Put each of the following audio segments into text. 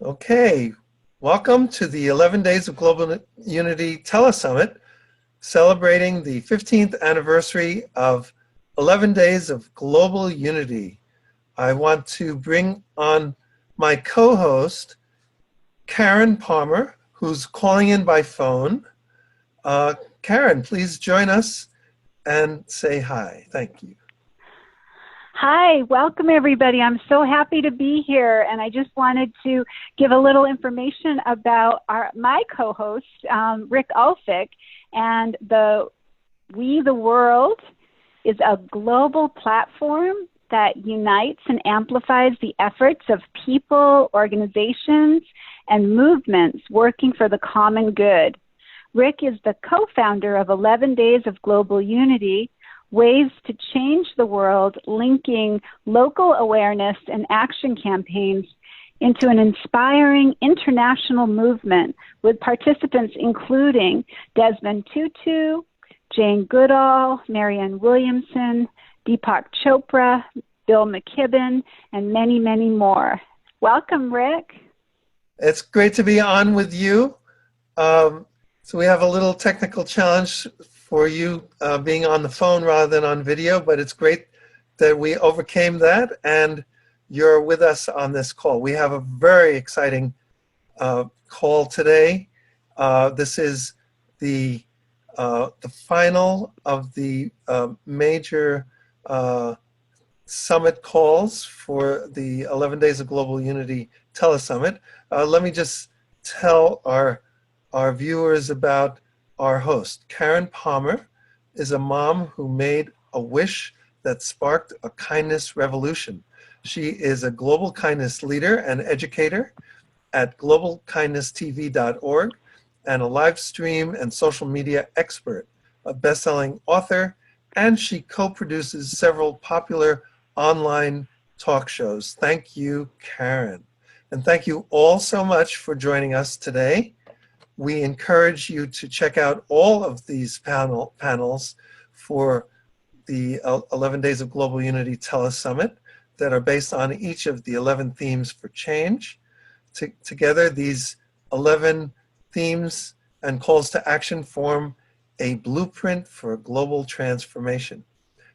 Okay, welcome to the 11 Days of Global Unity Telesummit, celebrating the 15th anniversary of 11 Days of Global Unity. I want to bring on my co-host, Karen Palmer, who's calling in by phone. Karen, please join us and say hi. Thank you. Hi, welcome everybody. I'm so happy to be here, and I just wanted to give a little information about my co-host, Rick Ulfick, and We the World is a global platform that unites and amplifies the efforts of people, organizations, and movements working for the common good. Rick is the co-founder of 11 Days of Global Unity, Ways to Change the World, linking local awareness and action campaigns into an inspiring international movement with participants including Desmond Tutu, Jane Goodall, Marianne Williamson, Deepak Chopra, Bill McKibben, and many, many more. Welcome, Rick. It's great to be on with you. So we have a little technical challenge for you being on the phone rather than on video, but it's great that we overcame that and you're with us on this call. We have a very exciting call today. This is the final of the major summit calls for the 11 Days of Global Unity Telesummit. Let me just tell our viewers about our host. Karen Palmer is a mom who made a wish that sparked a kindness revolution. She is a global kindness leader and educator at globalkindnesstv.org and a live stream and social media expert, a best-selling author, and she co-produces several popular online talk shows. Thank you, Karen. And thank you all so much for joining us today. We encourage you to check out all of these panels for the 11 Days of Global Unity Telesummit that are based on each of the 11 themes for change. Together, these 11 themes and calls to action form a blueprint for global transformation.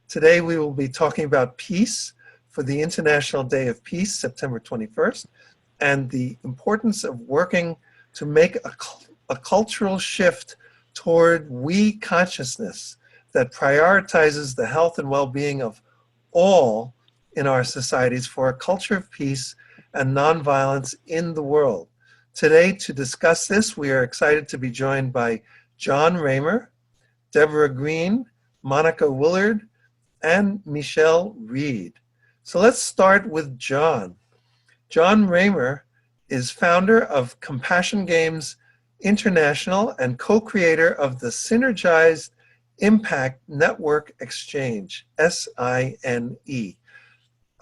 Today, we will be talking about peace for the International Day of Peace, September 21st, and the importance of working to make a cultural shift toward we consciousness that prioritizes the health and well-being of all in our societies for a culture of peace and nonviolence in the world. Today, to discuss this, we are excited to be joined by John Raymer, Deborah Greene, Monica Willard, and Michelle Reid. So let's start with John. John Raymer is founder of Compassion Games International and co-creator of the Synergized Impact Network Exchange, SINE, a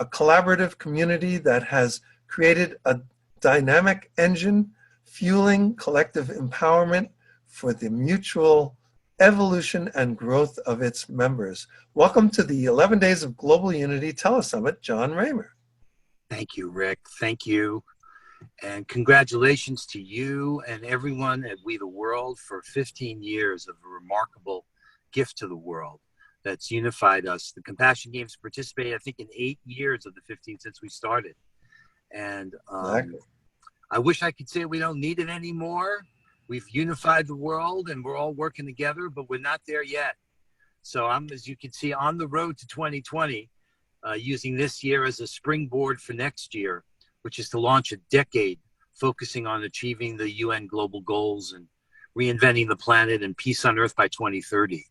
collaborative community that has created a dynamic engine fueling collective empowerment for the mutual evolution and growth of its members. Welcome to the 11 Days of Global Unity Telesummit, John Raymer. Thank you, Rick. Thank you. And congratulations to you and everyone at We the World for 15 years of a remarkable gift to the world that's unified us. The Compassion Games participated, I think, in 8 years of the 15 since we started. And Exactly. I wish I could say we don't need it anymore. We've unified the world and we're all working together, but we're not there yet. So I'm, as you can see, on the road to 2020, using this year as a springboard for next year, which is to launch a decade focusing on achieving the UN global goals and reinventing the planet and peace on earth by 2030.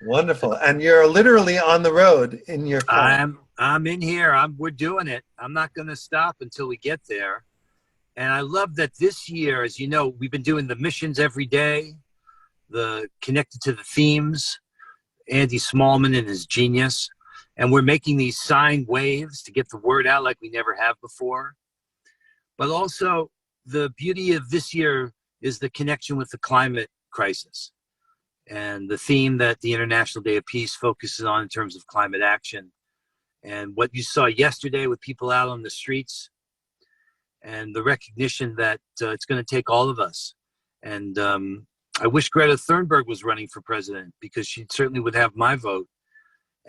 Wonderful. And you're literally on the road in your car. I'm in here. We're doing it. I'm not going to stop until we get there. And I love that this year, as you know, we've been doing the missions every day, connected to the themes, Andy Smallman and his genius. And we're making these sine waves to get the word out like we never have before. But also, the beauty of this year is the connection with the climate crisis and the theme that the International Day of Peace focuses on in terms of climate action. And what you saw yesterday with people out on the streets and the recognition that it's going to take all of us. And I wish Greta Thunberg was running for president, because she certainly would have my vote.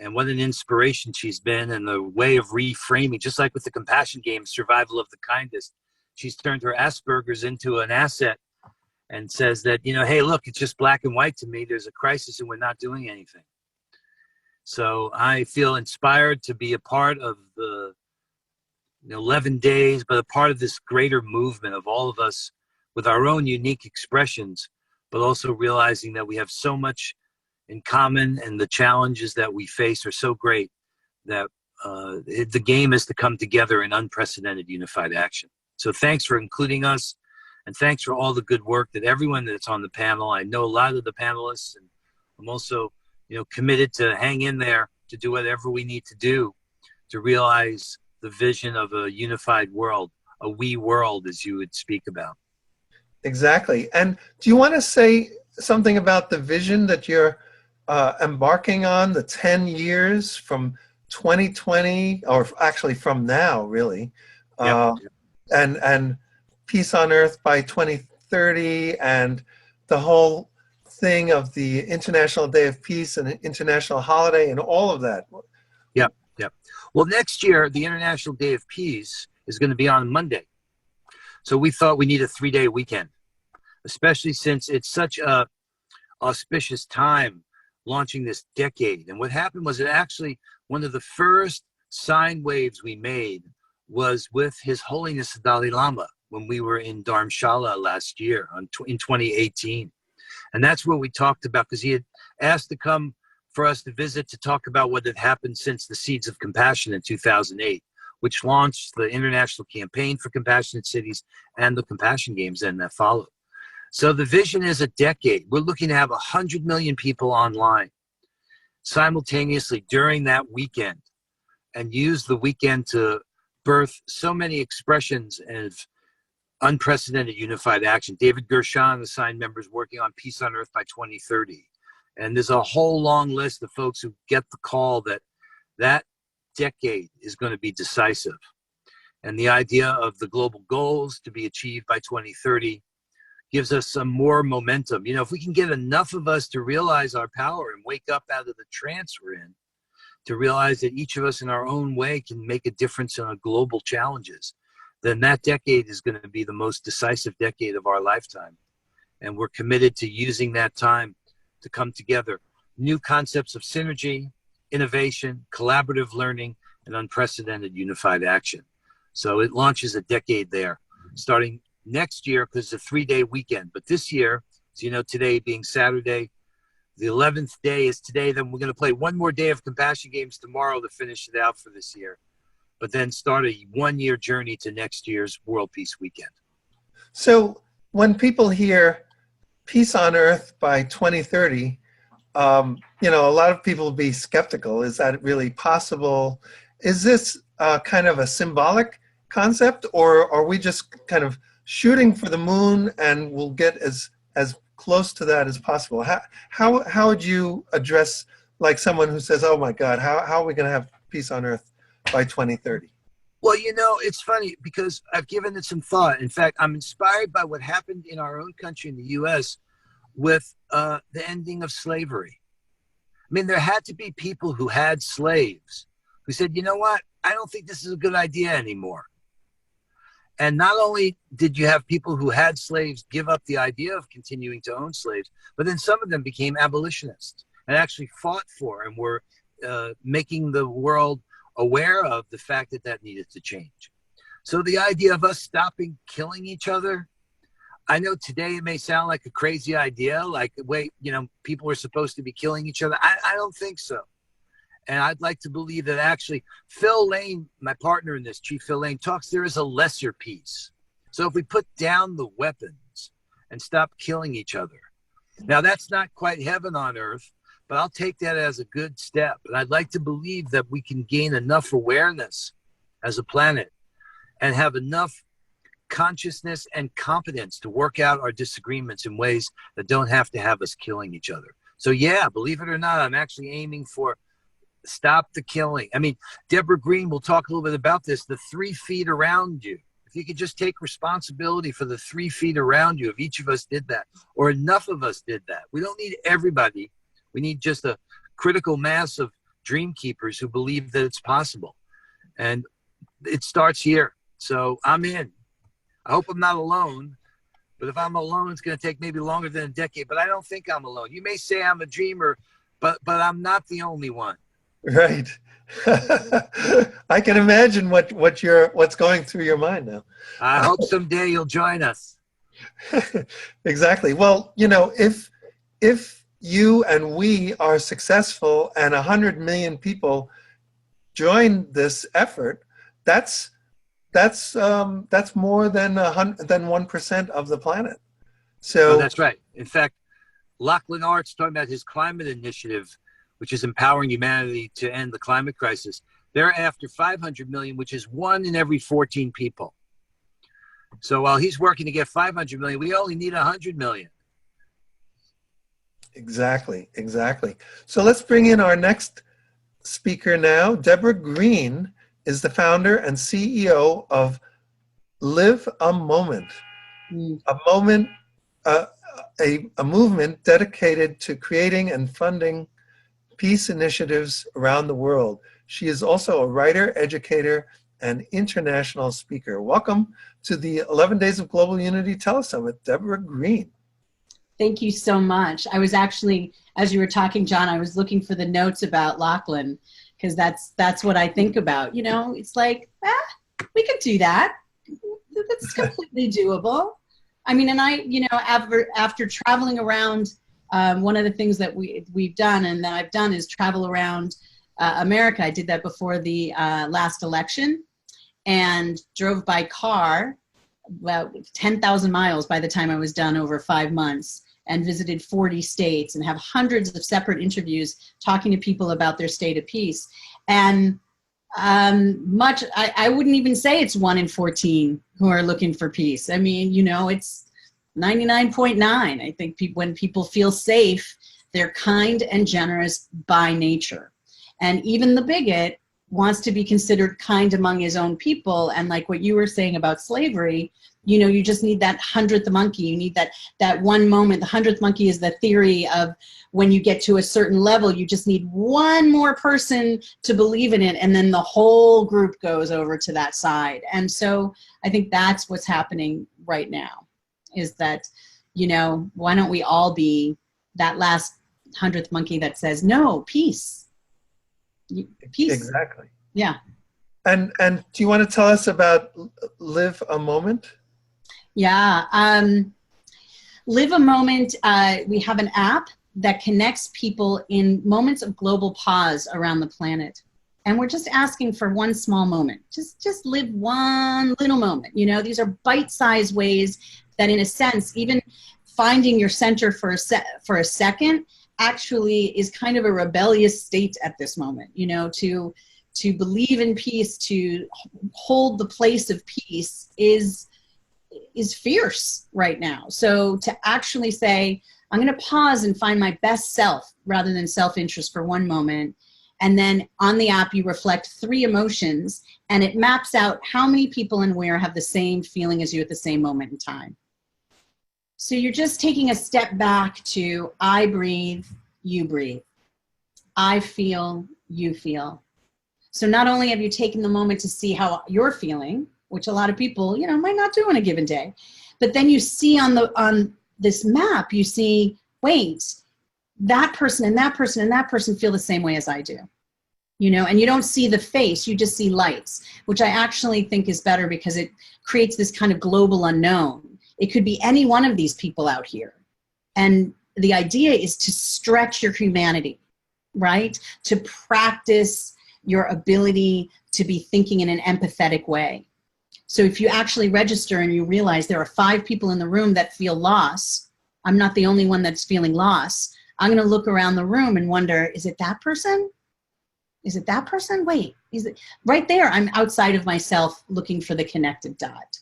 And what an inspiration she's been, and the way of reframing, just like with the compassion game, survival of the kindest. She's turned her Asperger's into an asset and says that, you know, hey, look, it's just black and white to me. There's a crisis and we're not doing anything. So I feel inspired to be a part of the 11 days, but a part of this greater movement of all of us with our own unique expressions, but also realizing that we have so much in common, and the challenges that we face are so great that the game is to come together in unprecedented unified action. So thanks for including us, and thanks for all the good work that everyone that's on the panel. I know a lot of the panelists, and I'm also committed to hang in there to do whatever we need to do to realize the vision of a unified world, a we world, as you would speak about. Exactly. And do you want to say something about the vision that you're embarking on, the 10 years from 2020, or actually from now, really, and Peace on Earth by 2030, and the whole thing of the International Day of Peace and International Holiday and all of that? Yeah. Well, next year, the International Day of Peace is going to be on Monday. So we thought we need a 3-day weekend, especially since it's such a auspicious time launching this decade. And what happened was, it actually, one of the first sine waves we made was with His Holiness the Dalai Lama when we were in Dharamshala last year in 2018. And that's where we talked about, because he had asked to come for us to visit to talk about what had happened since the Seeds of Compassion in 2008, which launched the International Campaign for Compassionate Cities and the Compassion Games then that followed. So the vision is a decade. We're looking to have 100 million people online simultaneously during that weekend, and use the weekend to birth so many expressions of unprecedented unified action. David Gershon assigned members working on Peace on Earth by 2030. And there's a whole long list of folks who get the call that that decade is going to be decisive. And the idea of the global goals to be achieved by 2030 gives us some more momentum. If we can get enough of us to realize our power and wake up out of the trance we're in, to realize that each of us in our own way can make a difference in our global challenges, then that decade is going to be the most decisive decade of our lifetime. And we're committed to using that time to come together. New concepts of synergy, innovation, collaborative learning, and unprecedented unified action. So it launches a decade there, starting next year, because it's a 3-day weekend. But this year, so today being Saturday, the 11th day is today. Then we're going to play one more day of Compassion Games tomorrow to finish it out for this year, but then start a 1-year journey to next year's World Peace Weekend. So when people hear Peace on Earth by 2030, a lot of people will be skeptical. Is that really possible? Is this kind of a symbolic concept, or are we just kind of shooting for the moon and we'll get as close to that as possible? How would you address, like, someone who says, oh my God, how are we going to have peace on Earth by 2030? Well, it's funny, because I've given it some thought. In fact, I'm inspired by what happened in our own country, in the U.S., with the ending of slavery. I mean, there had to be people who had slaves who said, you know what, I don't think this is a good idea anymore. And not only did you have people who had slaves give up the idea of continuing to own slaves, but then some of them became abolitionists and actually fought for and were making the world aware of the fact that that needed to change. So the idea of us stopping killing each other, I know today it may sound like a crazy idea, like, wait, people are supposed to be killing each other. I don't think so. And I'd like to believe that actually Phil Lane, my partner in this, Chief Phil Lane, talks there is a lesser peace. So if we put down the weapons and stop killing each other, now that's not quite heaven on earth, but I'll take that as a good step. And I'd like to believe that we can gain enough awareness as a planet and have enough consciousness and competence to work out our disagreements in ways that don't have to have us killing each other. So yeah, believe it or not, I'm actually aiming for stop the killing. I mean, Deborah Greene will talk a little bit about this, the 3 feet around you. If you could just take responsibility for the 3 feet around you, if each of us did that, or enough of us did that. We don't need everybody. We need just a critical mass of dream keepers who believe that it's possible. And it starts here. So I'm in. I hope I'm not alone. But if I'm alone, it's going to take maybe longer than a decade. But I don't think I'm alone. You may say I'm a dreamer, but I'm not the only one. Right. I can imagine what's going through your mind now. I hope someday you'll join us. Exactly. Well, if you and we are successful and 100 million people join this effort, that's more than 1% of the planet. So that's right. In fact, Lachlan Art's talking about his climate initiative, which is empowering humanity to end the climate crisis. They're after 500 million, which is 1 in every 14 people. So while he's working to get 500 million, we only need 100 million. Exactly. So let's bring in our next speaker now. Deborah Greene is the founder and CEO of LiveaMoment, a movement dedicated to creating and funding peace initiatives around the world. She is also a writer, educator, and international speaker. Welcome to the 11 Days of Global Unity Telesummit, Deborah Greene. Thank you so much. I was actually, as you were talking, John, I was looking for the notes about Lachlan, because that's what I think about. It's like, we could do that. That's completely doable. I mean, and after traveling around, one of the things that we've done and that I've done is travel around America. I did that before the last election and drove by car about 10,000 miles by the time I was done over 5 months, and visited 40 states and have hundreds of separate interviews talking to people about their state of peace. And I wouldn't even say it's 1 in 14 who are looking for peace. I mean, it's 99.9. I think when people feel safe, they're kind and generous by nature. And even the bigot wants to be considered kind among his own people. And like what you were saying about slavery, you just need that 100th monkey. You need that one moment. The 100th monkey is the theory of when you get to a certain level, you just need one more person to believe in it, and then the whole group goes over to that side. And so I think that's what's happening right now, is that, why don't we all be that last 100th monkey that says, no, peace. Peace. Exactly. Yeah. And do you want to tell us about LiveaMoment? Yeah. LiveaMoment, we have an app that connects people in moments of global pause around the planet. And we're just asking for one small moment. Just live one little moment. These are bite-sized ways that, in a sense, even finding your center for a second actually is kind of a rebellious state at this moment. To believe in peace, to hold the place of peace is fierce right now. So to actually say, I'm going to pause and find my best self rather than self-interest for one moment. And then on the app, you reflect 3 emotions, and it maps out how many people and where have the same feeling as you at the same moment in time. So you're just taking a step back to, I breathe, you breathe. I feel, you feel. So not only have you taken the moment to see how you're feeling, which a lot of people, might not do on a given day, but then you see on this map, you see, wait, that person and that person and that person feel the same way as I do. And you don't see the face, you just see lights, which I actually think is better because it creates this kind of global unknown. It could be any one of these people out here. And the idea is to stretch your humanity, right? To practice your ability to be thinking in an empathetic way. So if you actually register and you realize there are 5 people in the room that feel loss, I'm not the only one that's feeling loss. I'm going to look around the room and wonder, is it that person? Is it that person? Wait, is it right there? I'm outside of myself looking for the connected dot.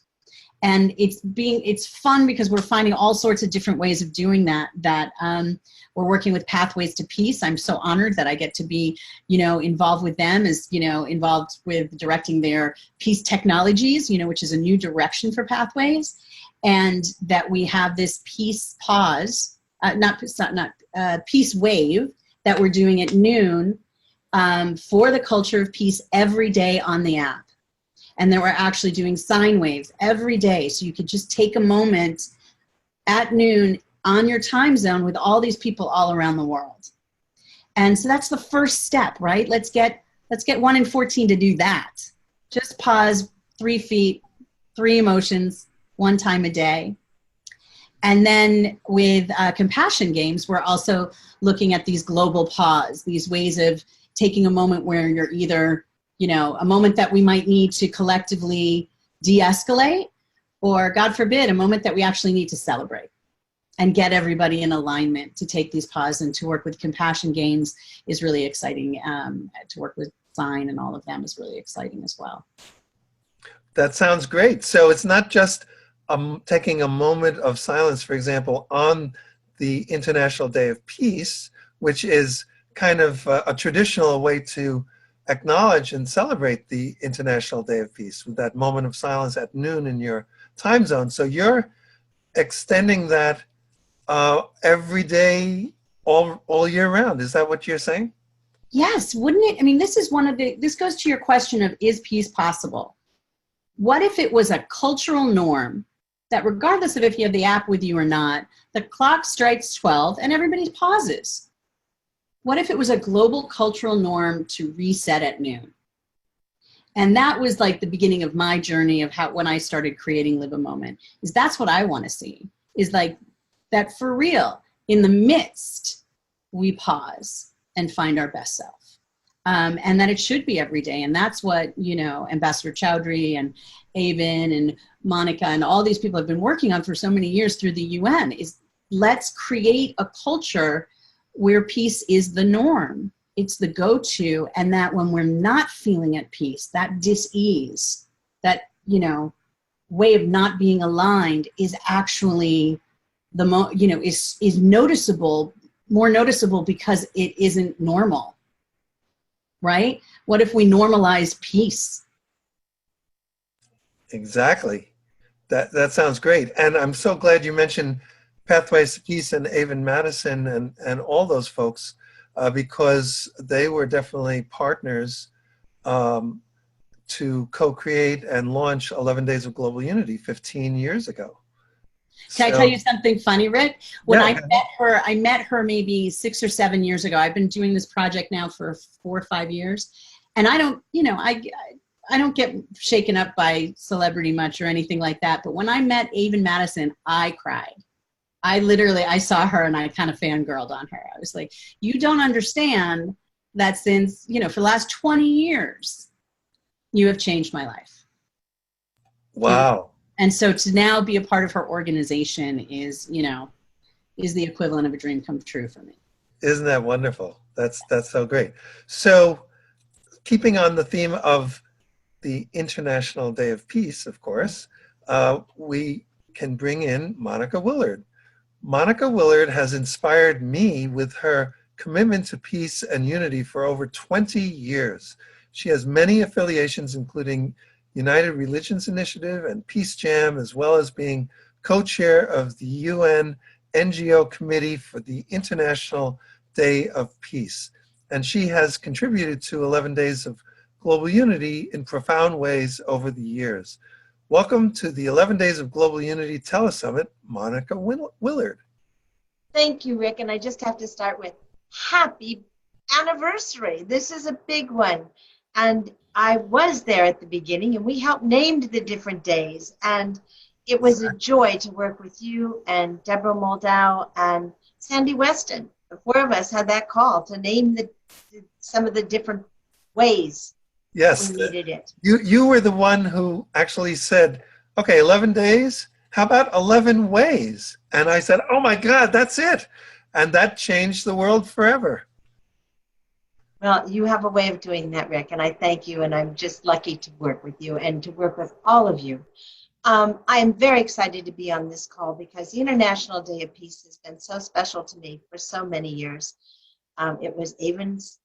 And it's fun because we're finding all sorts of different ways of doing that. We're working with Pathways to Peace. I'm so honored that I get to be, involved with them, involved with directing their peace technologies, which is a new direction for Pathways. And that we have this peace pause, peace wave that we're doing at noon for the culture of peace every day on the app. And then we're actually doing sine waves every day. So you could just take a moment at noon on your time zone with all these people all around the world. And so that's the first step, right? Let's get 1 in 14 to do that. Just pause, 3 feet, 3 emotions, 1 time a day. And then with compassion games, we're also looking at these global pause, these ways of taking a moment where you're either a moment that we might need to collectively de-escalate, or God forbid, a moment that we actually need to celebrate and get everybody in alignment to take these pauses. And to work with compassion games is really exciting. To work with Sign and all of them is really exciting as well. That sounds great. So it's not just taking a moment of silence, for example, on the International Day of Peace, which is kind of a traditional way to acknowledge and celebrate the International Day of Peace with that moment of silence at noon in your time zone. So you're extending that every day, all year round. Is that what you're saying? Yes, wouldn't it? I mean, this goes to your question of, is peace possible? What if it was a cultural norm that regardless of if you have the app with you or not, the clock strikes 12 and everybody pauses? What if it was a global cultural norm to reset at noon? And that was like the beginning of my journey of when I started creating LiveaMoment. That's what I want to see, is like that for real, in the midst, we pause and find our best self. And that it should be every day. And that's what, Ambassador Chowdhury and Avon and Monica and all these people have been working on for so many years through the UN, is let's create a culture where peace is the norm. It's the go-to, and that when we're not feeling at peace, that dis-ease, that, way of not being aligned is actually is noticeable, more noticeable because it isn't normal, right? What if we normalize peace? Exactly. That sounds great. And I'm so glad you mentioned Pathways to Peace and Avon Madison and all those folks, because they were definitely partners to co-create and launch 11 Days of Global Unity 15 years ago. Can I tell you something funny, Rick? When I met her maybe 6 or 7 years ago. I've been doing this project now for 4 or 5 years. And I don't, I don't get shaken up by celebrity much or anything like that. But when I met Avon Madison, I cried. I saw her and I kind of fangirled on her. I was like, you don't understand that since, for the last 20 years, you have changed my life. Wow. And so to now be a part of her organization is the equivalent of a dream come true for me. Isn't that wonderful? That's so great. So keeping on the theme of the International Day of Peace, of course, we can bring in Monica Willard. Monica Willard has inspired me with her commitment to peace and unity for over 20 years. She has many affiliations, including United Religions Initiative and Peace Jam, as well as being co-chair of the UN NGO Committee for the International Day of Peace. And she has contributed to 11 Days of Global Unity in profound ways over the years. Welcome to the 11 Days of Global Unity Telesummit, Monica Willard. Thank you, Rick. And I just have to start with happy anniversary. This is a big one. And I was there at the beginning, and we helped name the different days. And it was a joy to work with you and Deborah Moldow and Sandy Weston. The 4 of us had that call to name some of the different ways. Yes, we needed it. You were the one who actually said, okay, 11 days, how about 11 ways? And I said, oh my God, that's it. And that changed the world forever. Well, you have a way of doing that, Rick, and I thank you, and I'm just lucky to work with you and to work with all of you. I am very excited to be on this call because the International Day of Peace has been so special to me for so many years. It was Avon's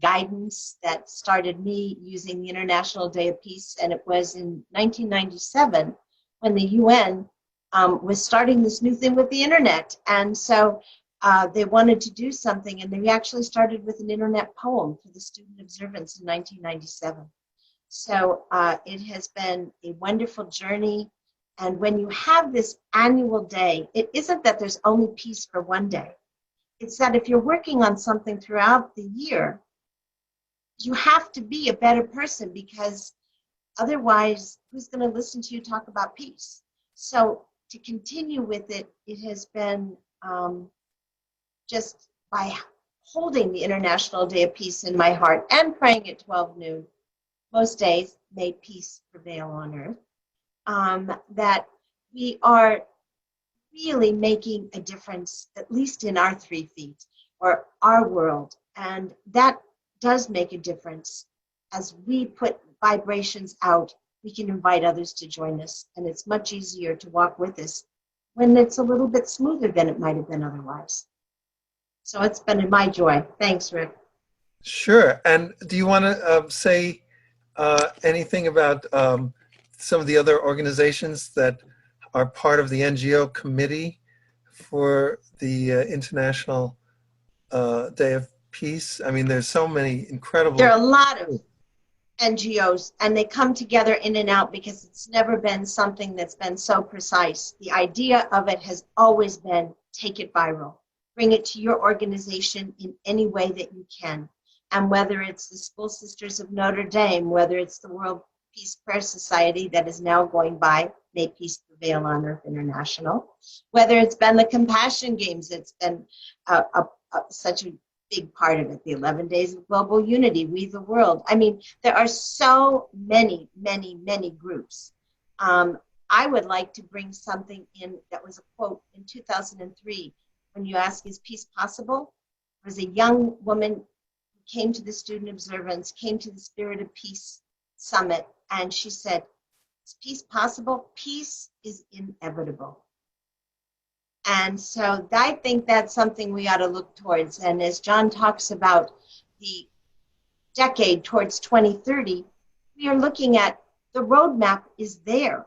guidance that started me using the International Day of Peace, and it was in 1997 when the UN was starting this new thing with the internet. And so they wanted to do something, and they actually started with an internet poem for the student observance in 1997. So it has been a wonderful journey. And when you have this annual day, it isn't that there's only peace for one day. It's that if you're working on something throughout the year, you have to be a better person, because otherwise, who's going to listen to you talk about peace? So to continue with it, it has been just by holding the International Day of Peace in my heart and praying at 12 noon, most days, may peace prevail on earth, that we are really making a difference, at least in our 3 feet or our world. And that does make a difference. As we put vibrations out, we can invite others to join us. And it's much easier to walk with us when it's a little bit smoother than it might have been otherwise. So it's been my joy. Thanks, Rick. Sure. And do you want to say anything about some of the other organizations that are part of the NGO committee for the International Day of Peace? I mean, there's so many incredible... There are a lot of NGOs, and they come together in and out because it's never been something that's been so precise. The idea of it has always been take it viral. Bring it to your organization in any way that you can. And whether it's the School Sisters of Notre Dame, whether it's the World Peace Prayer Society that is now going by, May Peace Prevail on Earth International, whether it's been the Compassion Games, it's been such a big part of it, the 11 Days of Global Unity, We the World. I mean, there are so many, many, many groups. I would like to bring something in that was a quote in 2003. When you ask, is peace possible? There was a young woman who came to the student observance, came to the Spirit of Peace Summit, and she said, is peace possible? Peace is inevitable. And so I think that's something we ought to look towards. And as John talks about the decade towards 2030, we are looking at the roadmap is there.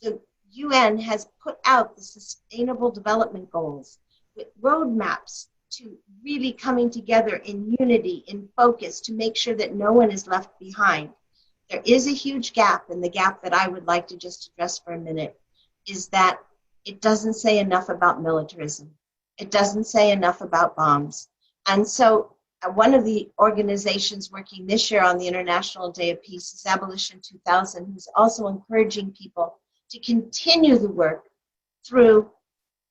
The UN has put out the Sustainable Development Goals with roadmaps to really coming together in unity, in focus, to make sure that no one is left behind. There is a huge gap, and the gap that I would like to just address for a minute is that it doesn't say enough about militarism. It doesn't say enough about bombs. And so one of the organizations working this year on the International Day of Peace is Abolition 2000, who's also encouraging people to continue the work through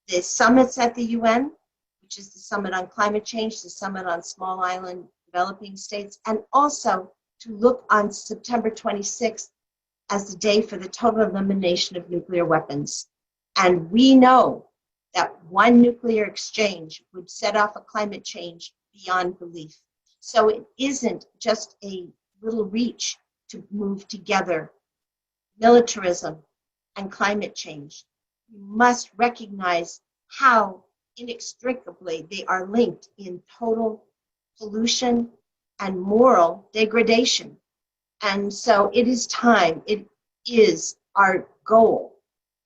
the summits at the UN, which is the Summit on Climate Change, the Summit on Small Island Developing States, and also to look on September 26th as the day for the total elimination of nuclear weapons. And we know that one nuclear exchange would set off a climate change beyond belief. So it isn't just a little reach to move together militarism and climate change. We must recognize how inextricably they are linked in total pollution and moral degradation. And so it is time, it is our goal,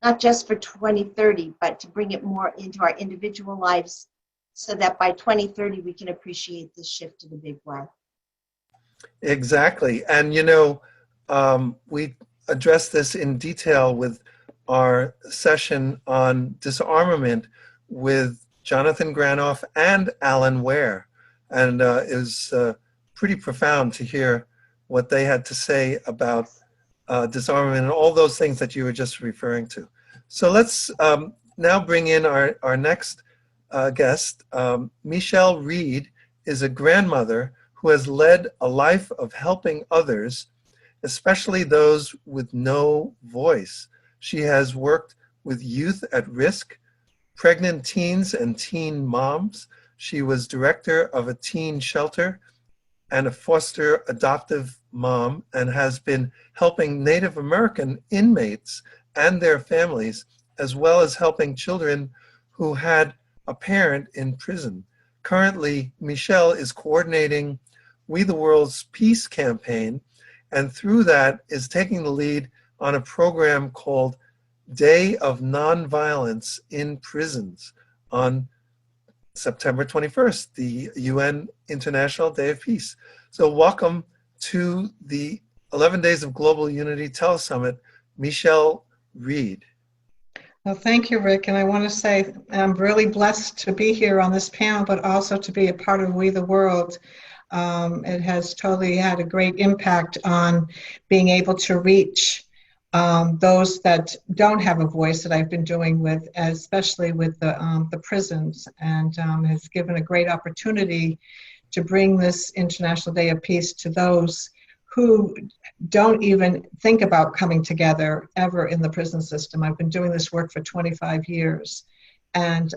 not just for 2030, but to bring it more into our individual lives so that by 2030 we can appreciate this shift in a big way. Exactly. And, you know, we addressed this in detail with our session on disarmament with Jonathan Granoff and Alan Ware. And it was pretty profound to hear what they had to say about disarmament and all those things that you were just referring to. So let's now bring in our next guest. Michelle Reid is a grandmother who has led a life of helping others, especially those with no voice. She has worked with youth at risk, pregnant teens and teen moms. She was director of a teen shelter and a foster adoptive mom, and has been helping Native American inmates and their families, as well as helping children who had a parent in prison. Currently, Michelle is coordinating We the World's Peace campaign, and through that is taking the lead on a program called Day of Nonviolence in Prisons on September 21st, the UN International Day of Peace. So welcome to the 11 Days of Global Unity Telesummit, Michelle Reid. Well, thank you, Rick. And I want to say I'm really blessed to be here on this panel, but also to be a part of We the World. It has totally had a great impact on being able to reach those that don't have a voice, that I've been doing with, especially with the prisons, and has given a great opportunity to bring this International Day of Peace to those who don't even think about coming together ever in the prison system. I've been doing this work for 25 years, and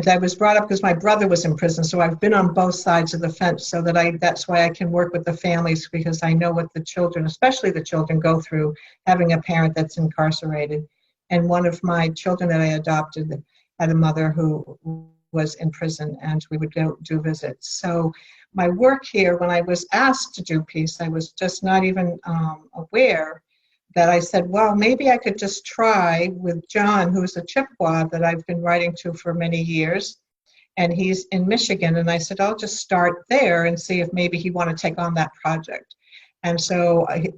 I was brought up because my brother was in prison, so I've been on both sides of the fence, so that's why I can work with the families, because I know what the children, especially the children, go through having a parent that's incarcerated. And one of my children that I adopted had a mother who was in prison, and we would go do visits. So my work here, when I was asked to do peace, I was just not even aware that I said, well, maybe I could just try with John, who's a Chippewa that I've been writing to for many years, and he's in Michigan. And I said, I'll just start there and see if maybe he want to take on that project. And so he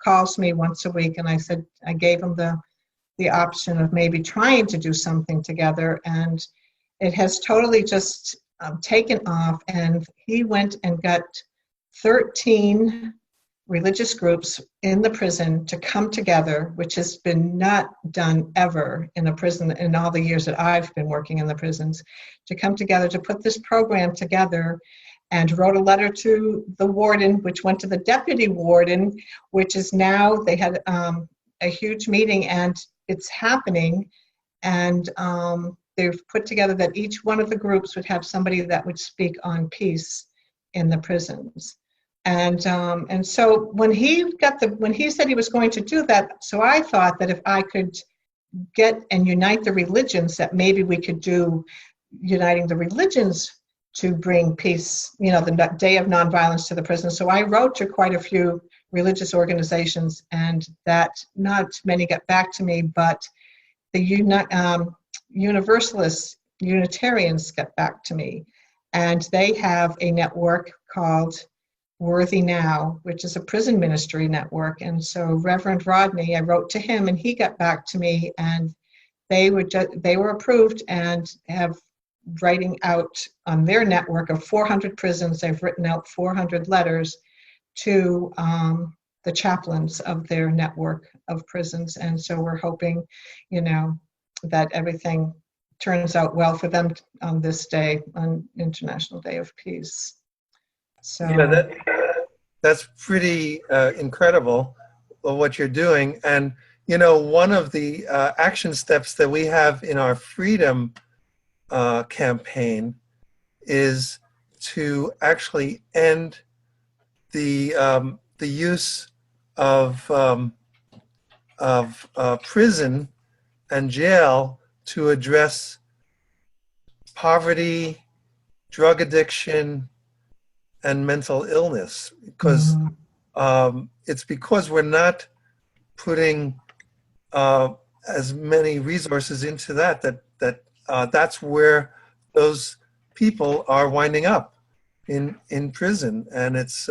calls me once a week, and I gave him the option of maybe trying to do something together, and it has totally just taken off. And he went and got 13 religious groups in the prison to come together, which has been not done ever in a prison in all the years that I've been working in the prisons, to come together to put this program together, and wrote a letter to the warden, which went to the deputy warden, which is now, they had a huge meeting, and it's happening. And they've put together that each one of the groups would have somebody that would speak on peace in the prisons. And so when he said he was going to do that, so I thought that if I could get and unite the religions, that maybe we could do uniting the religions to bring peace, the Day of Nonviolence to the prison. So I wrote to quite a few religious organizations, and that not many got back to me, but the Universalists, Unitarians got back to me, and they have a network called Worthy Now, which is a prison ministry network. And so Reverend Rodney, I wrote to him, and he got back to me, and they were approved and have writing out on their network of 400 prisons. They've written out 400 letters to the chaplains of their network of prisons. And so we're hoping, that everything turns out well for them on this day, on International Day of Peace. So yeah, that's pretty incredible what you're doing. And, one of the action steps that we have in our freedom campaign is to actually end the use of prison and jail to address poverty, drug addiction, and mental illness, because it's because we're not putting as many resources into that's where those people are winding up in prison. And it's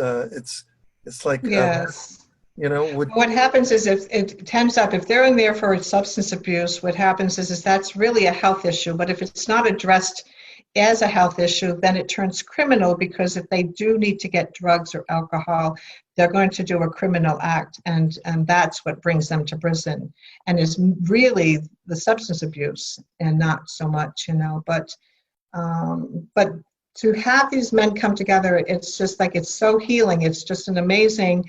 like yes. What happens is, if it ends up, if they're in there for substance abuse, what happens is that's really a health issue. But if it's not addressed as a health issue, then it turns criminal, because if they do need to get drugs or alcohol, they're going to do a criminal act, and that's what brings them to prison, and is really the substance abuse and not so much, but to have these men come together, it's just like, it's so healing. It's just an amazing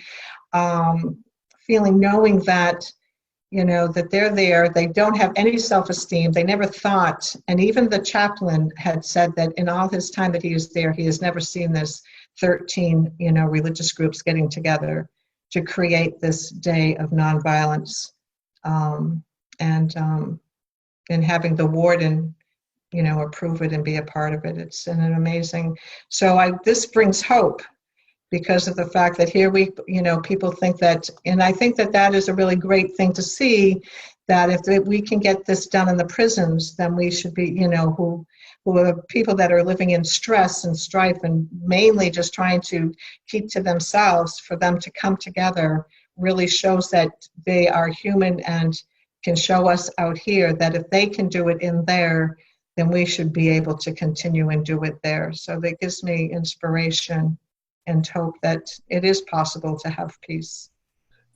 feeling, knowing that, that they're there. They don't have any self-esteem. They never thought, and even the chaplain had said that in all his time that he was there, he has never seen this 13, religious groups getting together to create this day of nonviolence, and having the warden, approve it and be a part of it. It's an amazing. So this brings hope, because of the fact that here people think that, and I think that is a really great thing to see, that if we can get this done in the prisons, then we should be, who are people that are living in stress and strife and mainly just trying to keep to themselves, for them to come together really shows that they are human and can show us out here that if they can do it in there, then we should be able to continue and do it there. So that gives me inspiration and hope that it is possible to have peace.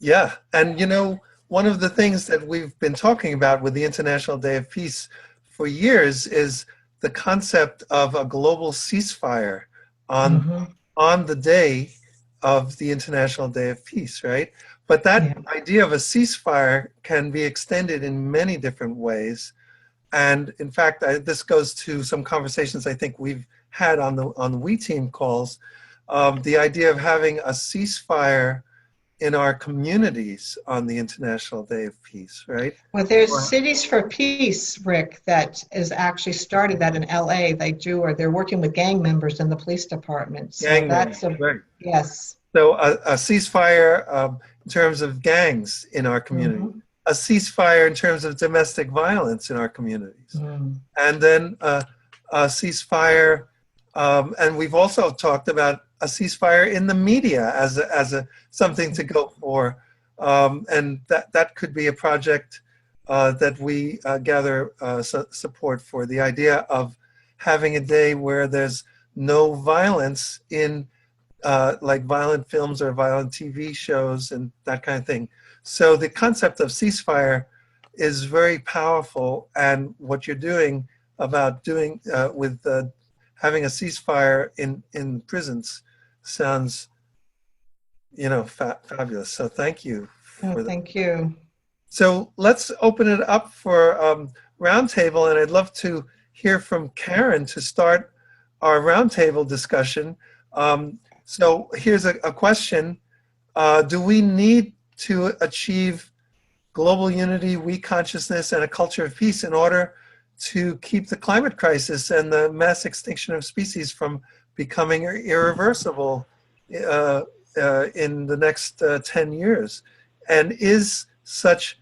Yeah, and one of the things that we've been talking about with the International Day of Peace for years is the concept of a global ceasefire on the day of the International Day of Peace, right? But that idea of a ceasefire can be extended in many different ways. And in fact, this goes to some conversations I think we've had on the We Team calls. The idea of having a ceasefire in our communities on the International Day of Peace, right? Well, there's Cities for Peace, Rick, that is actually started that in LA. They're working with gang members in the police department. So right. Yes. So a ceasefire in terms of gangs in our community, a ceasefire in terms of domestic violence in our communities, and then a ceasefire, and we've also talked about a ceasefire in the media as a something to go for, and that could be a project that we gather support for. The idea of having a day where there's no violence in like violent films or violent TV shows and that kind of thing. So the concept of ceasefire is very powerful, and what you're doing about doing with having a ceasefire in prisons sounds, fabulous. So thank you. Thank you. So let's open it up for roundtable, and I'd love to hear from Karen to start our roundtable discussion. So here's a question. Do we need to achieve global unity, weak consciousness, and a culture of peace in order to keep the climate crisis and the mass extinction of species from becoming irreversible in the next 10 years? And is such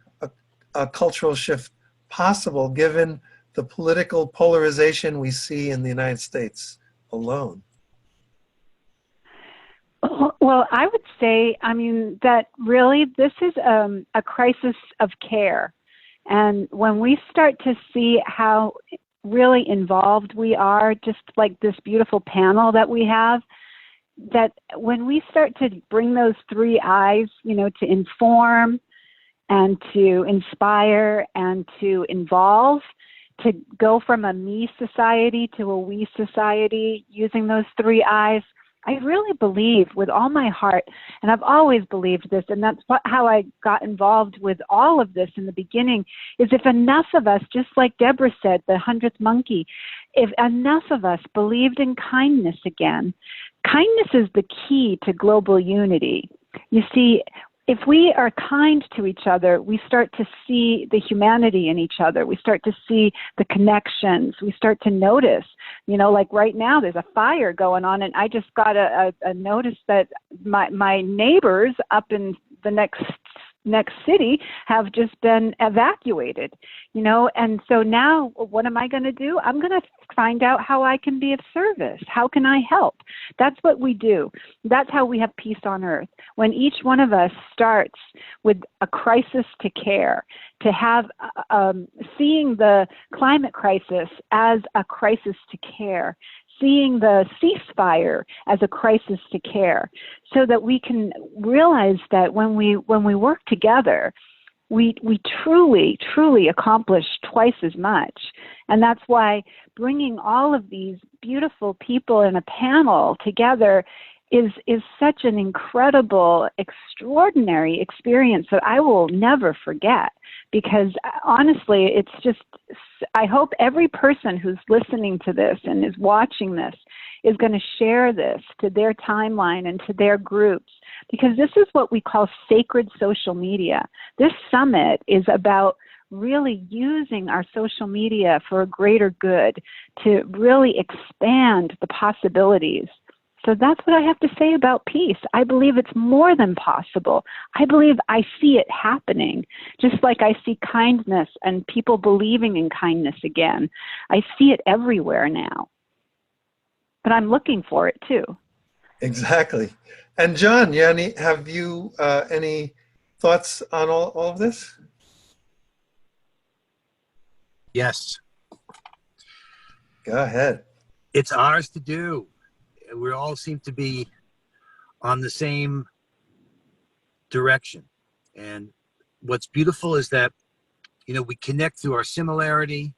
a cultural shift possible given the political polarization we see in the United States alone? Well, I would say, that really this is a crisis of care. And when we start to see how really involved we are, just like this beautiful panel that we have, that when we start to bring those three I's, to inform and to inspire and to involve, to go from a me society to a we society using those three I's, I really believe with all my heart, and I've always believed this, and that's how I got involved with all of this in the beginning, is if enough of us, just like Deborah said, the 100th monkey, if enough of us believed in kindness again, kindness is the key to global unity. You see, if we are kind to each other, we start to see the humanity in each other. We start to see the connections. We start to notice, like right now there's a fire going on, and I just got a notice that my neighbors up in the next city have just been evacuated, and so now what am I going to do? I'm going to find out how I can be of service. How can I help? That's what we do. That's how we have peace on earth. When each one of us starts with a crisis to care, to have seeing the climate crisis as a crisis to care, seeing the ceasefire as a crisis to care, so that we can realize that when we work together, we truly accomplish twice as much. And that's why bringing all of these beautiful people in a panel together is such an incredible, extraordinary experience that I will never forget. Because honestly, it's just, I hope every person who's listening to this and is watching this is going to share this to their timeline and to their groups, because this is what we call sacred social media. This summit is about really using our social media for a greater good, to really expand the possibilities. So that's what I have to say about peace. I believe it's more than possible. I believe I see it happening, just like I see kindness and people believing in kindness again. I see it everywhere now. But I'm looking for it too. Exactly. And John, have you any thoughts on all of this? Yes. Go ahead. It's ours to do. We all seem to be on the same direction. And what's beautiful is that, we connect through our similarity,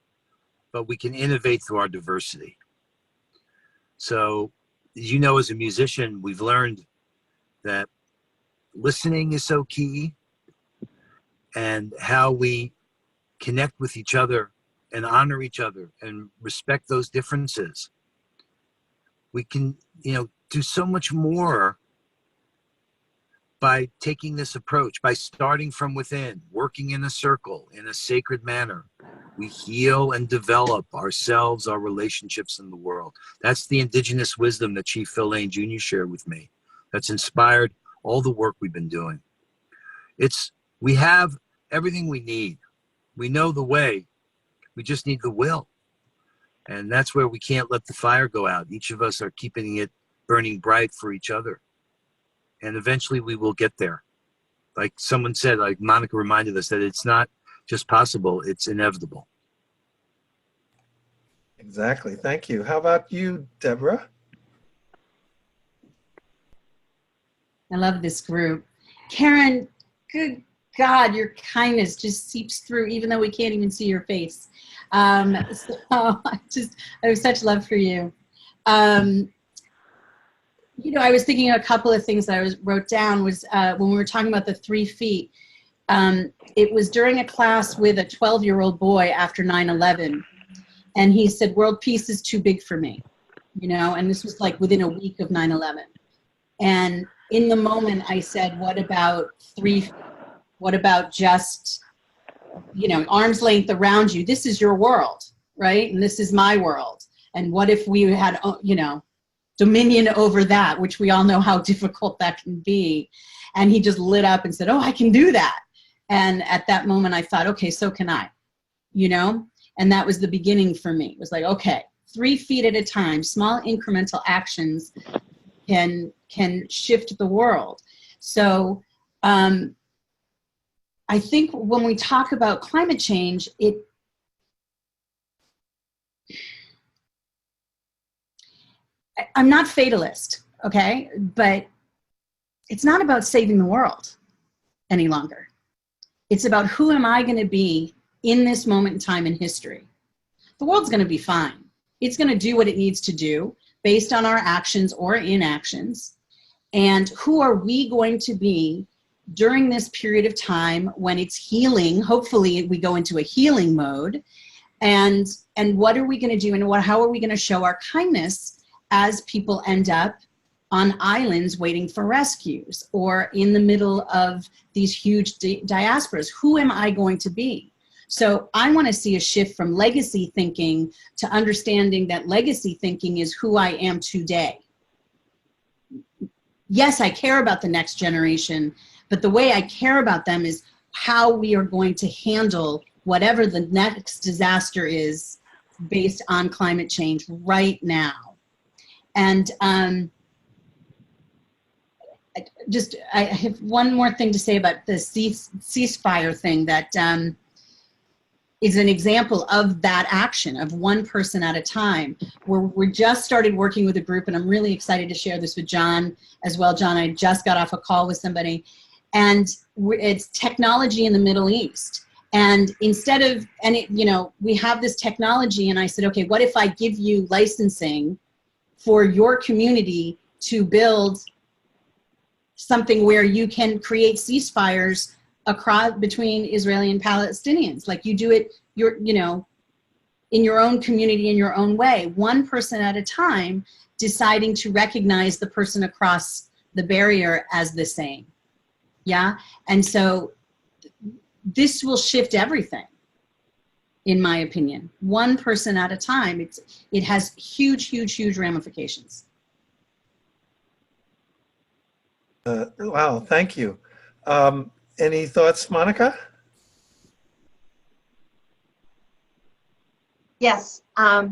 but we can innovate through our diversity. So, as as a musician, we've learned that listening is so key, and how we connect with each other and honor each other and respect those differences. We can, do so much more by taking this approach, by starting from within, working in a circle, in a sacred manner. We heal and develop ourselves, our relationships in the world. That's the indigenous wisdom that Chief Phil Lane Jr. shared with me. That's inspired all the work we've been doing. We have everything we need. We know the way. We just need the will. And that's where we can't let the fire go out. Each of us are keeping it burning bright for each other. And eventually we will get there. Like someone said, like Monica reminded us, that it's not just possible, it's inevitable. Exactly. Thank you. How about you, Deborah? I love this group. Karen, good God, your kindness just seeps through, even though we can't even see your face. So I have such love for you. I was thinking a couple of things that I wrote down was when we were talking about the 3 feet. It was during a class with a 12-year-old boy after 9/11, and he said, "World peace is too big for me," and this was like within a week of 9/11. And in the moment, I said, "What about 3 feet? What about just, arm's length around you? This is your world, right? And this is my world. And what if we had, dominion over that," which we all know how difficult that can be. And he just lit up and said, "Oh, I can do that." And at that moment, I thought, okay, so can I, And that was the beginning for me. It was like, okay, 3 feet at a time, small incremental actions can shift the world. So I think when we talk about climate change, I'm not fatalist, okay? But it's not about saving the world any longer. It's about who am I going to be in this moment in time in history. The world's going to be fine. It's going to do what it needs to do based on our actions or inactions. And who are we going to be during this period of time when it's healing? Hopefully we go into a healing mode. And what are we going to do, and how are we going to show our kindness as people end up on islands waiting for rescues or in the middle of these huge diasporas? Who am I going to be? So I want to see a shift from legacy thinking to understanding that legacy thinking is who I am today. Yes, I care about the next generation, but the way I care about them is how we are going to handle whatever the next disaster is based on climate change right now. And I have one more thing to say about the ceasefire thing that is an example of that action of one person at a time. We're just started working with a group, and I'm really excited to share this with John as well. John, I just got off a call with somebody, and it's technology in the Middle East. And instead of, we have this technology, and I said, okay, what if I give you licensing for your community to build something where you can create ceasefires across between Israeli and Palestinians. Like you do it, in your own community, in your own way, one person at a time, deciding to recognize the person across the barrier as the same. Yeah. And so this will shift everything, in my opinion. One person at a time. It has huge, huge, huge ramifications. Wow, thank you. Any thoughts, Monica? Yes, I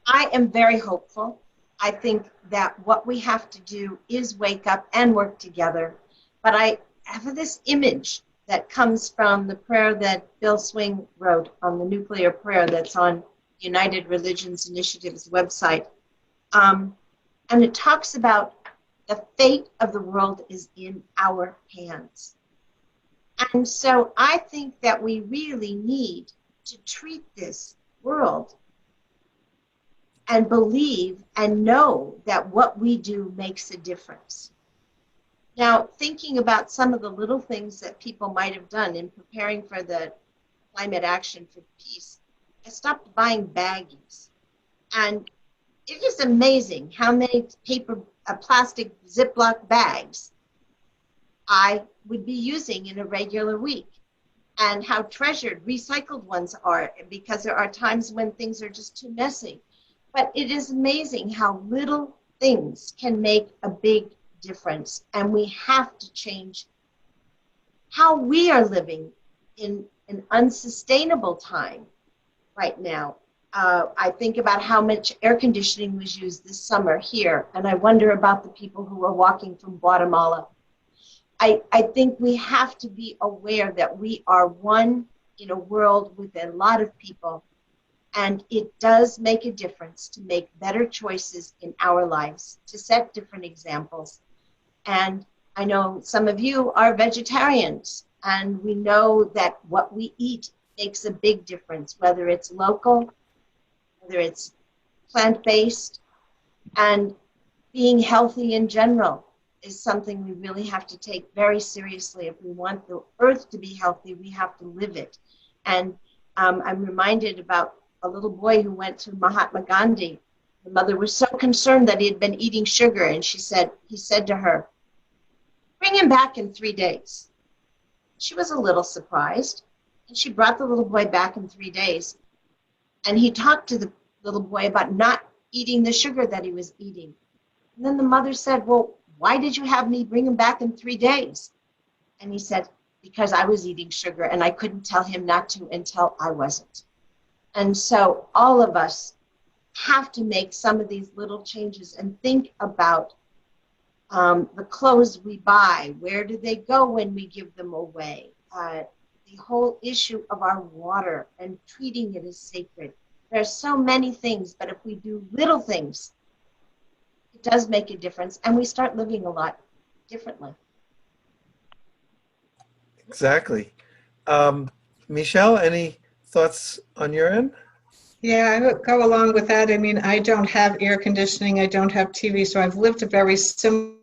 am very hopeful. I think that what we have to do is wake up and work together. But I have this image that comes from the prayer that Bill Swing wrote on the nuclear prayer that's on United Religions Initiative's website. And it talks about the fate of the world is in our hands. And so I think that we really need to treat this world and believe and know that what we do makes a difference. Now, thinking about some of the little things that people might have done in preparing for the climate action for peace, I stopped buying baggies. And it is amazing how many plastic Ziploc bags I would be using in a regular week, and how treasured recycled ones are, because there are times when things are just too messy. But it is amazing how little things can make a big difference, and we have to change how we are living in an unsustainable time right now. I think about how much air conditioning was used this summer here, and I wonder about the people who are walking from Guatemala. I think we have to be aware that we are one in a world with a lot of people, and it does make a difference to make better choices in our lives, to set different examples. And I know some of you are vegetarians, and we know that what we eat makes a big difference, whether it's local, whether it's plant-based, and being healthy in general is something we really have to take very seriously. If we want the earth to be healthy, we have to live it. And I'm reminded about a little boy who went to Mahatma Gandhi. The mother was so concerned that he had been eating sugar, and he said to her, "Bring him back in 3 days." She was a little surprised, and she brought the little boy back in 3 days. And he talked to the little boy about not eating the sugar that he was eating. And then the mother said, "Well, why did you have me bring him back in 3 days?" And he said, "Because I was eating sugar, and I couldn't tell him not to until I wasn't." And so all of us have to make some of these little changes and think about the clothes we buy. Where do they go when we give them away? The whole issue of our water and treating it as sacred. There are so many things, but if we do little things, it does make a difference, and we start living a lot differently. Exactly. Michelle, any thoughts on your end? Yeah, I would go along with that. I mean, I don't have air conditioning, I don't have TV, so I've lived a very similar.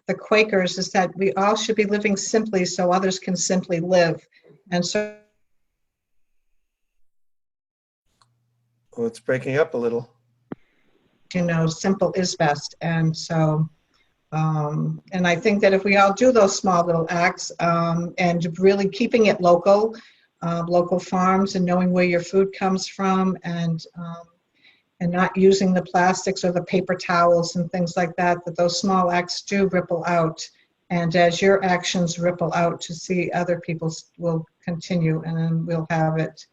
The Quakers is that we all should be living simply so others can simply live. And so, Oh, it's breaking up a little. Simple is best. And so, and I think that if we all do those small little acts, and really keeping it local, local farms, and knowing where your food comes from, and not using the plastics or the paper towels and things like that, that those small acts do ripple out. And as your actions ripple out, to see other people will continue, and then we'll have it.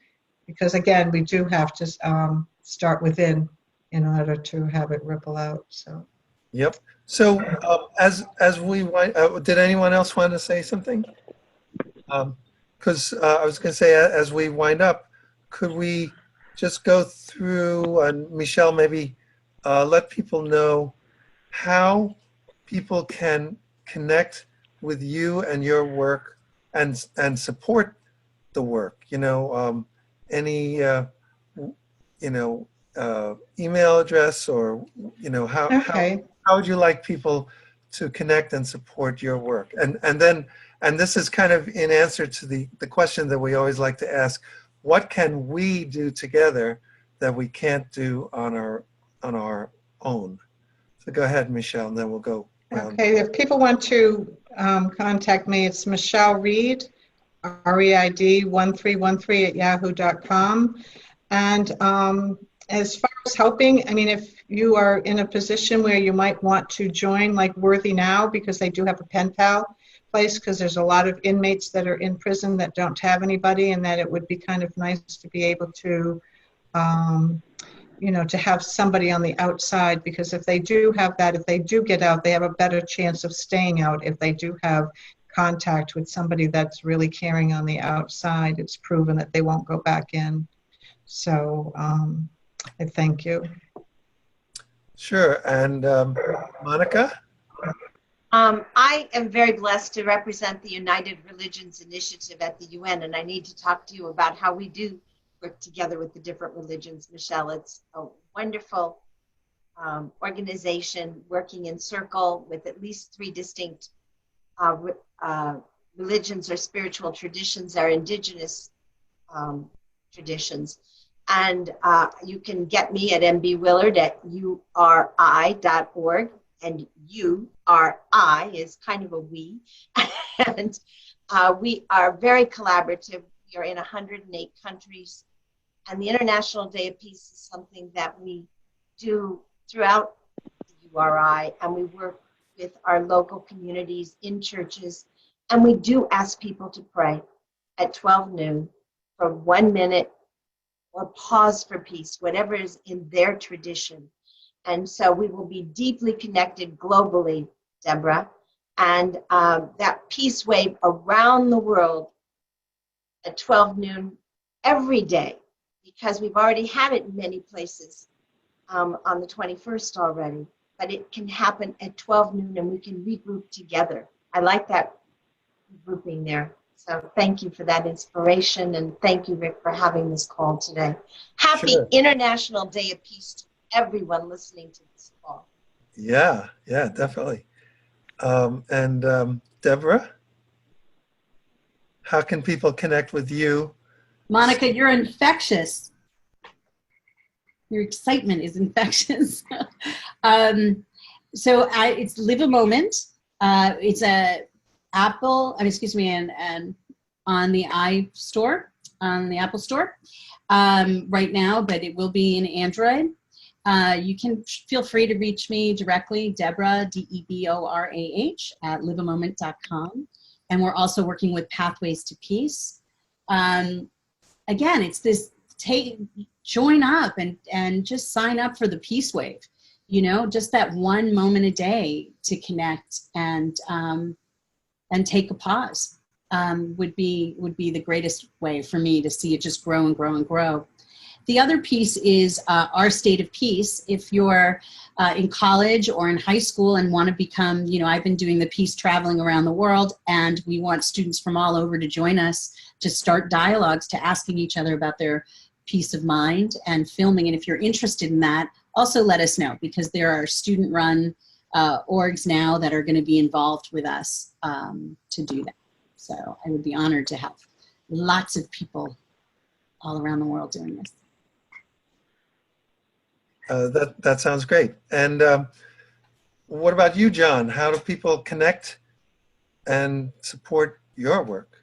Because again, we do have to start within in order to have it ripple out. So. Yep. So as we wind, did anyone else want to say something? Because I was going to say, as we wind up, could we just go through, and Michelle, maybe let people know how people can connect with you and your work and support the work. Any email address, or Okay. how would you like people to connect and support your work? And this is kind of in answer to the question that we always like to ask: what can we do together that we can't do on our own? So go ahead, Michelle, and then we'll go around. Okay, if people want to contact me, it's Michelle Reid, REID 1313 @yahoo.com. And as far as helping, I mean, if you are in a position where you might want to join, like Worthy Now, because they do have a pen pal place, because there's a lot of inmates that are in prison that don't have anybody, and that it would be kind of nice to be able to to have somebody on the outside, because if they do have that, if they do get out, they have a better chance of staying out if they do have contact with somebody that's really caring on the outside. It's proven that they won't go back in. So I thank you. Sure. And Monica? I am very blessed to represent the United Religions Initiative at the UN, and I need to talk to you about how we do work together with the different religions, Michelle. It's a wonderful organization working in circle with at least 3 distinct religions or spiritual traditions, our indigenous traditions. And you can get me at mbwillard@uri.org, and URI is kind of a we. And we are very collaborative. We are in 108 countries. And the International Day of Peace is something that we do throughout the URI, and we work with our local communities in churches. And we do ask people to pray at 12 noon for 1 minute, or pause for peace, whatever is in their tradition. And so we will be deeply connected globally, Deborah. And that peace wave around the world at 12 noon every day, because we've already had it in many places on the 21st already. But it can happen at 12 noon, and we can regroup together. I like that grouping there. So thank you for that inspiration, and thank you, Rick, for having this call today. Happy International Day of Peace to everyone listening to this call. Yeah, definitely. And Deborah, how can people connect with you? Monica, you're infectious. Your excitement is infectious. So it's LiveaMoment. It's a Apple, and on the iStore, on the Apple Store right now, but it will be in Android. You can feel free to reach me directly, Deborah, DEBORAH, @liveamoment.com. And we're also working with Pathways to Peace. Again, it's this, join up and just sign up for the Peace Wave. Just that 1 moment a day to connect and take a pause would be the greatest way for me to see it just grow and grow and grow. The other piece is our State of Peace. If you're in college or in high school and want to become, I've been doing the peace traveling around the world, and we want students from all over to join us to start dialogues, to asking each other about their peace of mind and filming. And if you're interested in that, also let us know, because there are student-run orgs now that are going to be involved with us to do that. So I would be honored to have lots of people all around the world doing this. That sounds great. And what about you, John? How do people connect and support your work?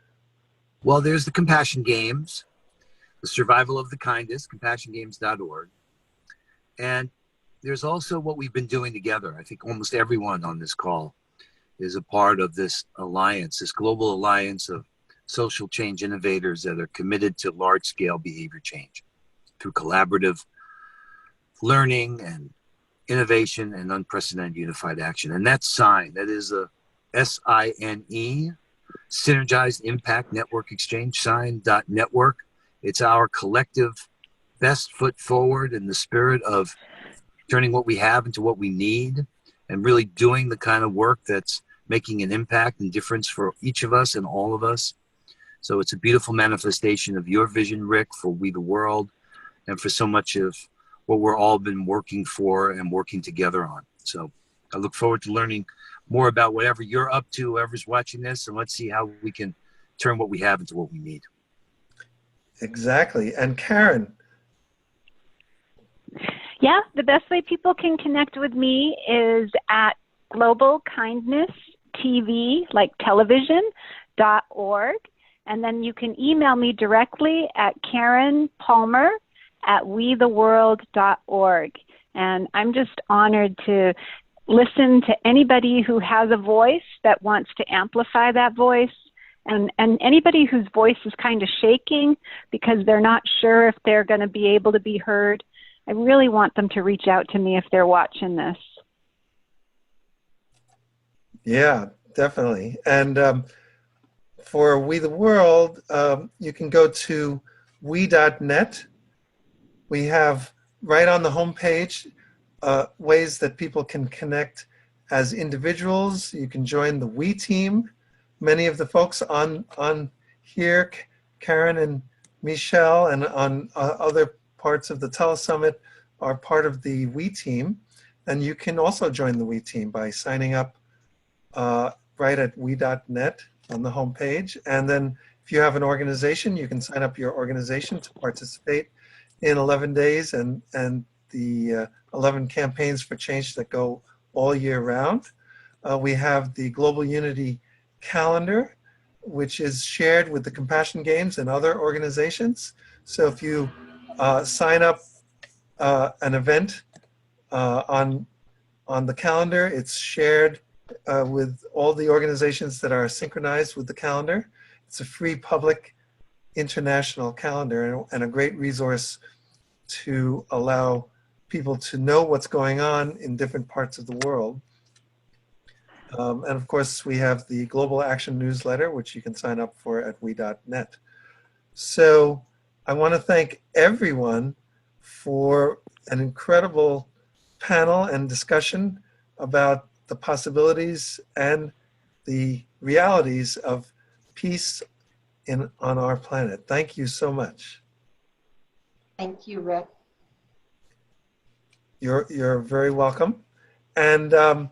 Well, there's the Compassion Games, the Survival of the Kindest, compassiongames.org. And there's also what we've been doing together. I think almost everyone on this call is a part of this alliance, this global alliance of social change innovators that are committed to large-scale behavior change through collaborative learning and innovation and unprecedented unified action. And that's SIGN. That is a SINE, Synergized Impact Network Exchange, SIGN.network. It's our collective best foot forward in the spirit of turning what we have into what we need, and really doing the kind of work that's making an impact and difference for each of us and all of us. So it's a beautiful manifestation of your vision, Rick, for We the World, and for so much of what we're all been working for and working together on. So I look forward to learning more about whatever you're up to, whoever's watching this, and let's see how we can turn what we have into what we need. Exactly. And Karen. Yeah, the best way people can connect with me is at Global Kindness TV, like television.org. And then you can email me directly at karenpalmer@wetheworld.org. And I'm just honored to listen to anybody who has a voice that wants to amplify that voice, and anybody whose voice is kind of shaking because they're not sure if they're going to be able to be heard. I really want them to reach out to me if they're watching this. Yeah, definitely. And for We the World, you can go to we.net. We have right on the homepage ways that people can connect as individuals. You can join the We team. Many of the folks on here, Karen and Michelle, and on other parts of the Telesummit are part of the We team. And you can also join the We team by signing up right at we.net on the homepage. And then if you have an organization, you can sign up your organization to participate in 11 days and the 11 campaigns for change that go all year round. We have the Global Unity calendar, which is shared with the Compassion Games and other organizations. So if you sign up an event on the calendar, it's shared with all the organizations that are synchronized with the calendar. It's a free public international calendar and a great resource to allow people to know what's going on in different parts of the world. And of course, we have the Global Action newsletter, which you can sign up for at we.net. So I want to thank everyone for an incredible panel and discussion about the possibilities and the realities of peace on our planet. Thank you so much. Thank you, Rick. You're very welcome. And Thank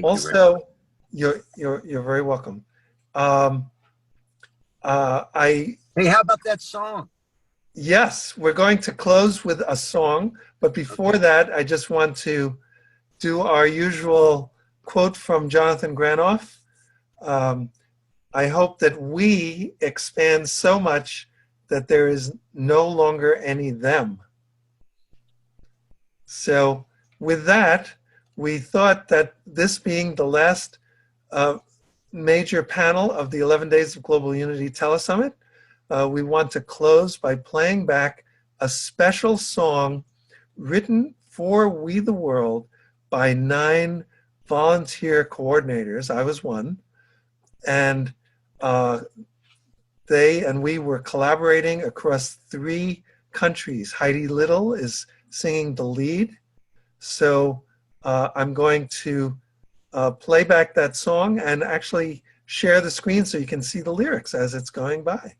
also, you're very welcome. Hey, how about that song? Yes, we're going to close with a song, but before that, I just want to do our usual quote from Jonathan Granoff. I hope that we expand so much that there is no longer any them. So with that, we thought that this being the last major panel of the 11 Days of Global Unity Telesummit, we want to close by playing back a special song written for We the World by 9 volunteer coordinators. I was one. And they and we were collaborating across 3 countries. Heidi Little is singing the lead. So I'm going to play back that song and actually share the screen so you can see the lyrics as it's going by.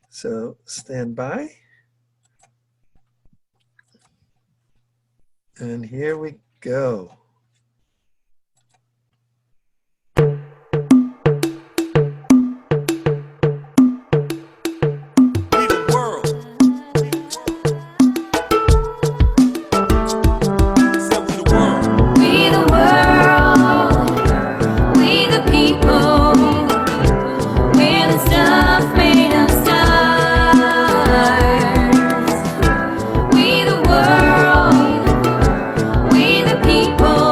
So stand by. And here we go. We the people.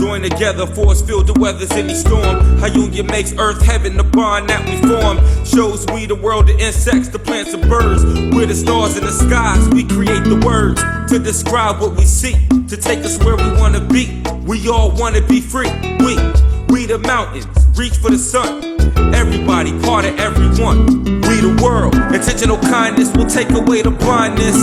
Join together, force field to weathers any storm. How union makes earth heaven, the bond that we form. Shows we the world, the insects, the plants and birds. We're the stars in the skies, we create the words to describe what we see, to take us where we wanna be. We all wanna be free. We the mountains, reach for the sun. Everybody, part of everyone. We the world. Intentional kindness will take away the blindness.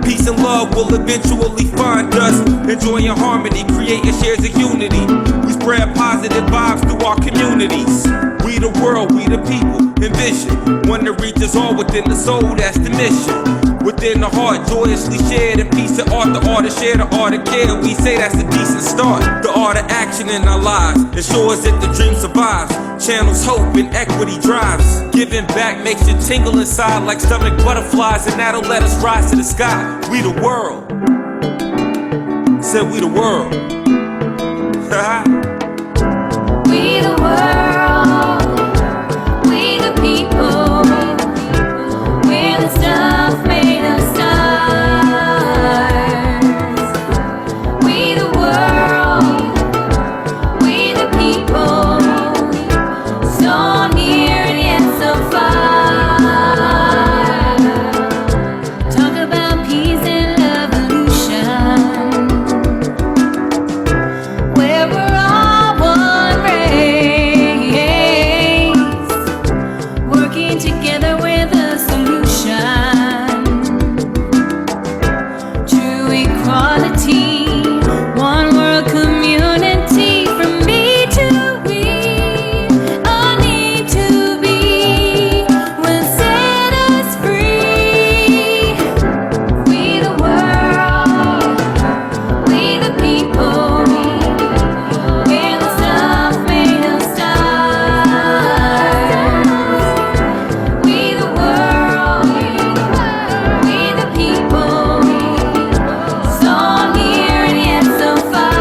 Peace and love will eventually find us. Enjoying harmony, creating shares of unity. We spread positive vibes through our communities. We the world, we the people. Envision one that reaches all within the soul, that's the mission. Within the heart, joyously shared in peace and art. The art of share, the art of care. We say that's a decent start. The art of action in our lives ensures that the dream survives. Channels hope and equity drives. Giving back makes you tingle inside like stomach butterflies, and that'll let us rise to the sky. We the world. Said we the world. We the world. We the people. We're the stuff made of stars. We the world. We the people. So near and yet so far. Talk about peace and evolution, where we're all one race, working together with a solution. True equality, one world community, from me to we, a need to be, will set us free. We the world, we the people, we're the stuff made of stars. We the world, we the people, so near and yet so far.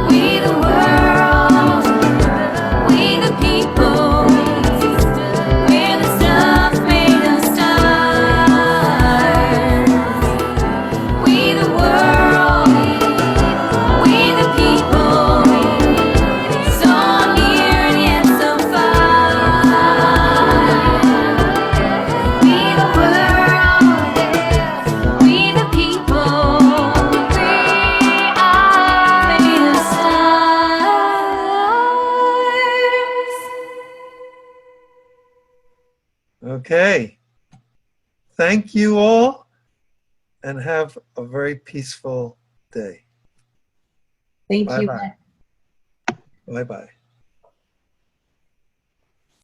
We the world, we the people, we're the stuff made of stars. We the world, we the people, so near and yet so far. We the world, we the people, we are made of stars. Okay. Thank you all, and have a very peaceful day. Thank you. Bye-bye. Bye-bye.